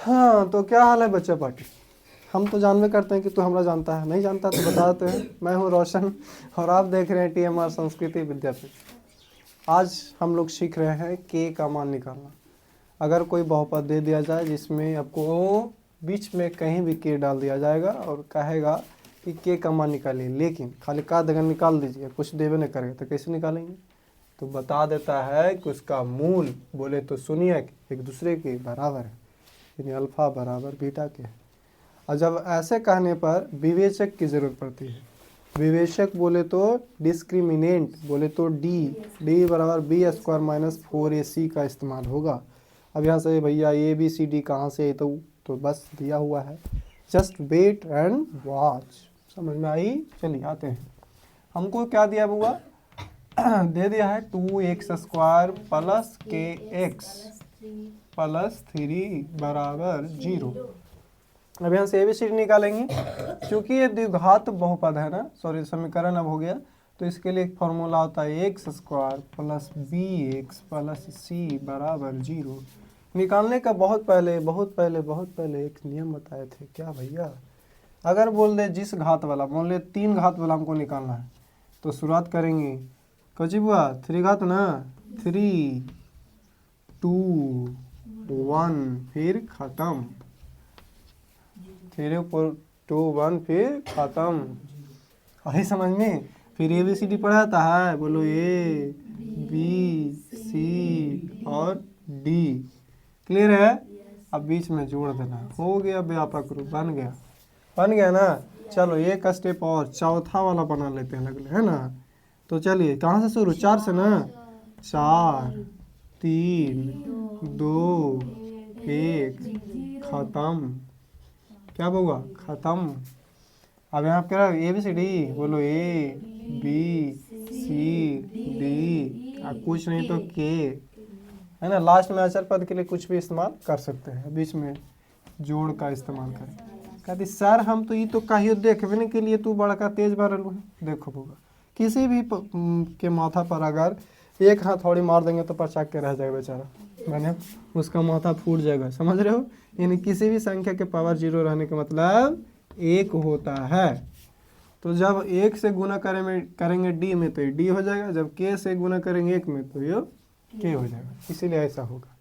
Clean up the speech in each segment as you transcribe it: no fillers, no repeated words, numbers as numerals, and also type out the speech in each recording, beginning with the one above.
हाँ, तो क्या हाल है बच्चा पार्टी? हम तो जानवे करते हैं कि तू हमरा जानता है, नहीं जानता तो बता देते हैं। मैं हूँ रोशन और आप देख रहे हैं TMR संस्कृति विद्यापीठ। आज हम लोग सीख रहे हैं के का मान निकालना। अगर कोई बहुपद दे दिया जाए जिसमें आपको बीच में कहीं भी के डाल दिया जाएगा और कहेगा कि के का मान निकालिए, लेकिन खाली का अगर निकाल दीजिए, कुछ देवे नहीं करेगा तो कैसे निकालेंगे? तो बता देता है कि उसका मूल बोले तो सुनिए एक दूसरे के बराबर है, यानी अल्फा बराबर बीटा के है। और जब ऐसे कहने पर विवेचक की ज़रूरत पड़ती है। विवेचक बोले तो डिस्क्रिमिनेंट बोले तो डी बराबर b² माइनस 4ac का इस्तेमाल होगा। अब यहाँ से भैया ABCD कहाँ से तो बस दिया हुआ है, जस्ट वेट एंड वॉच। समझ में आई? चलिए आते हैं। हमको क्या दिया हुआ दे दिया है 2x² प्लस kx प्लस 3 बराबर 0। अब यहाँ से ABCD निकालेंगे, क्योंकि ये द्विघात बहुपद है ना, सॉरी समीकरण अब हो गया, तो इसके लिए एक फॉर्मूला होता है x² plus bx plus c बराबर 0। निकालने का बहुत पहले एक नियम बताए थे। क्या भैया? अगर बोल दे जिस घात वाला, बोल दे 3 घात वाला हमको निकालना है, तो शुरुआत करेंगे कची बुआ 3 घात ना, 3 2 1 फिर खत्म, 3 2 1 फिर खत्म। आई समझ में? फिर ABCD पढ़ाता है, बोलो A B C और D। क्लियर है? अब बीच में जोड़ देना, हो गया व्यापक रूप, बन गया ना। चलो एक स्टेप और चौथा वाला बना लेते हैं अगले, है ना। तो चलिए कहाँ से शुरू? 4 से ना, 4 3 2 1 खत्म। क्या होगा? खत्म। अब यहाँ पे कह ABCD बोलो A B C D, कुछ नहीं तो K, है ना। लास्ट में अचर पद के लिए कुछ भी इस्तेमाल कर सकते हैं, बीच में जोड़ का इस्तेमाल करें। कहती सर हम तो ये तो कहियो देखने के लिए तू बड़का तेज भरल है। देखो होगा किसी भी के माथा पर अगर एक हाथ थोड़ी मार देंगे तो पचाक के रह जाएगा बेचारा, मैंने उसका माथा फूट जाएगा। समझ रहे हो? यानी किसी भी संख्या के पावर 0 रहने का मतलब 1 होता है। तो जब 1 से गुना करेंगे D में तो D हो जाएगा, जब K से गुना करेंगे 1 में तो ये K हो जाएगा, इसीलिए ऐसा होगा।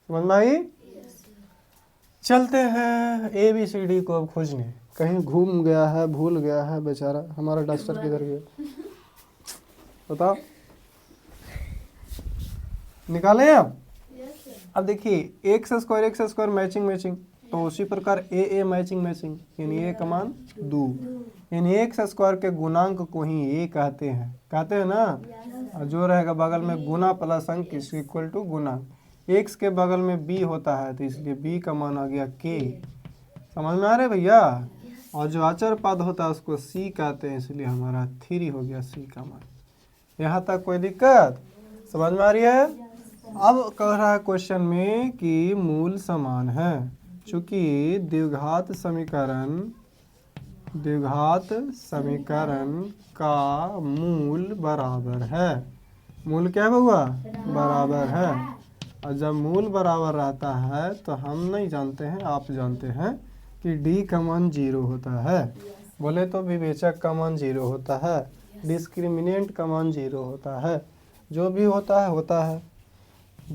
समझ में आई? चलते हैं ABCD को अब खोजने। कहीं घूम गया है, भूल गया है बेचारा, हमारा डस्टर किधर गया बताओ। निकालें अब देखिए x² मैचिंग, तो उसी प्रकार A मैचिंग, यानी A का मान 2, यानी x² के गुणांक को ही A कहते हैं ना। और जो रहेगा बगल में गुना प्लस अंक इक्वल टू गुणांक, x के बगल में b होता है तो इसलिए b का मान आ गया k। समझ में आ रहे भैया? और जो अचर पद होता है उसको c कहते हैं, इसलिए हमारा 3 हो गया c का मान। यहाँ तक कोई दिक्कत? समझ में आ रही है? अब कह रहा है क्वेश्चन में कि मूल समान है, चूंकि द्विघात समीकरण का मूल बराबर है। मूल क्या हुआ? बराबर है। और जब मूल बराबर रहता है तो हम नहीं जानते हैं, आप जानते हैं कि D का मान 0 होता है। बोले तो विवेचक का मान 0 होता है, डिस्क्रिमिनेंट का मान 0 होता है, जो भी होता है।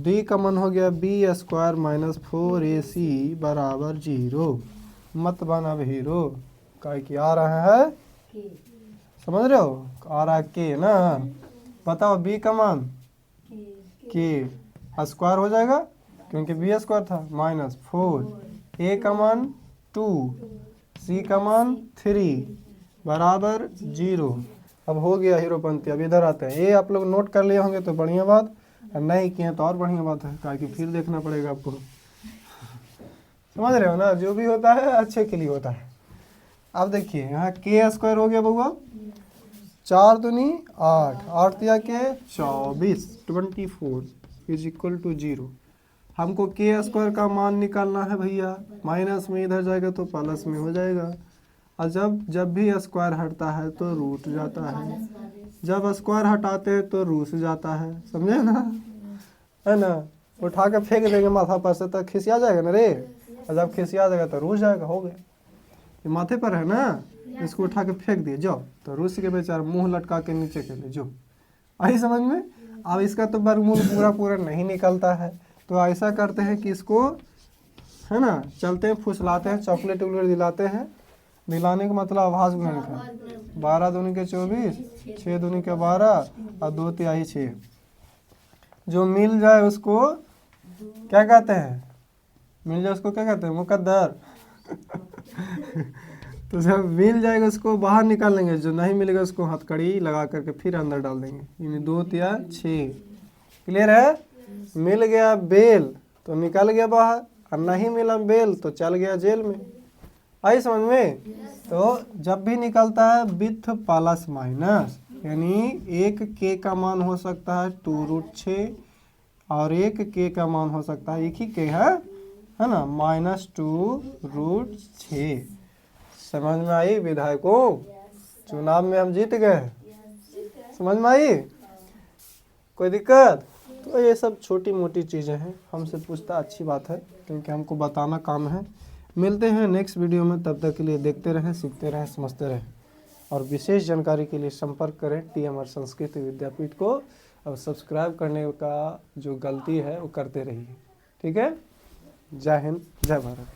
D का मान हो गया b² माइनस 4ac बराबर 0। मत बन अब हीरो, क्या कि आ रहा है, समझ रहे हो? आ रहा है K ना। बताओ B का मान K स्क्वायर हो जाएगा क्योंकि b² था, माइनस 4, A का मान 2, C का मान 3 बराबर 0। अब हो गया हीरोपंती। अब इधर आते हैं, ये आप लोग नोट कर लिए होंगे तो बढ़िया बात, और नहीं किए तो और बढ़िया बात है, क्या कि फिर देखना पड़ेगा आपको। समझ रहे हो ना? जो भी होता है अच्छे के लिए होता है। अब देखिए यहाँ k² हो गया बउआ, 4 दूनी 8, 8 दिया के 24 इज इक्वल टू 0। हमको k² का मान निकालना है भैया, माइनस में इधर जाएगा तो प्लस में हो जाएगा। और जब भी स्क्वायर हटता है तो रूट जाता है, जब स्क्वायर हटाते हैं तो रूट जाता है। समझे ना? है ना? उठा के फेंक देंगे माथा पर से तो खिसिया जाएगा ना रे। और जब खिसिया जाएगा तो रूस जाएगा, हो गया। ये माथे पर है ना, इसको उठा के फेंक दिए, जाओ। तो रूस के बेचारा मुंह लटका के नीचे के लिए जो आई समझ में। अब इसका तो वर्गमूल पूरा पूरा नहीं निकलता है, तो ऐसा करते हैं कि इसको है ना चलते हैं फुसलाते हैं, चॉकलेट वॉकलेट दिलाते हैं। दिलाने का मतलब आवाज गुणन का, 12 दूनी के 24, 6 दूनी के 12 और 2 तिहाई 6। जो मिल जाए उसको क्या कहते हैं, मिल जाए उसको क्या कहते हैं, मुकद्दर। तो जब मिल जाएगा उसको बाहर निकाल लेंगे, जो नहीं मिलेगा उसको हथकड़ी लगा करके फिर अंदर डाल देंगे, यानी 2 तिया 6। क्लियर है। मिल गया बेल तो निकल गया बाहर, और नहीं मिला बेल तो चल गया जेल में। आई समझ में। तो जब भी निकलता है विथ प्लस माइनस, यानी एक के का मान हो सकता है 2√6 और एक के का मान हो सकता है, एक ही के है ना, -2√6। समझ में आई विधायकों, चुनाव में हम जीत गए। समझ में आई, कोई दिक्कत। तो ये सब छोटी मोटी चीज़ें हैं, हमसे पूछता अच्छी बात है, क्योंकि हमको बताना काम है। मिलते हैं नेक्स्ट वीडियो में, तब तक के लिए देखते रहें, सीखते रहें, समझते रहें। और विशेष जानकारी के लिए संपर्क करें TMR संस्कृत विद्यापीठ को, और सब्सक्राइब करने का जो गलती है वो करते रहिए। ठीक है। जय हिंद, जय भारत।